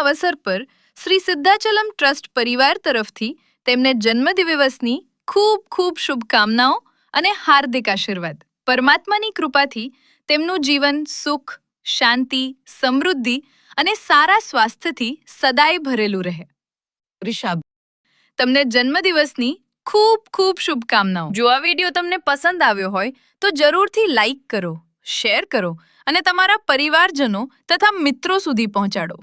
અવસર પર શ્રી સિદ્ધાચલમ ટ્રસ્ટ પરિવાર તરફથી તેમને જન્મદિવસની ખૂબ ખૂબ શુભકામનાઓ અને હાર્દિક આશીર્વાદ. પરમાત્માની કૃપાથી તેમનું જીવન સુખ, શાંતિ, સમૃદ્ધિ અને સારા સ્વાસ્થ્યથી સદાય ભરેલું રહે. રિષભ, તમને જન્મદિવસની ખૂબ ખૂબ શુભકામનાઓ. જો આ વિડીયો તમને પસંદ આવ્યો હોય તો જરૂરથી લાઈક કરો, શેર કરો અને તમારા પરિવારજનો તથા મિત્રો સુધી પહોંચાડો.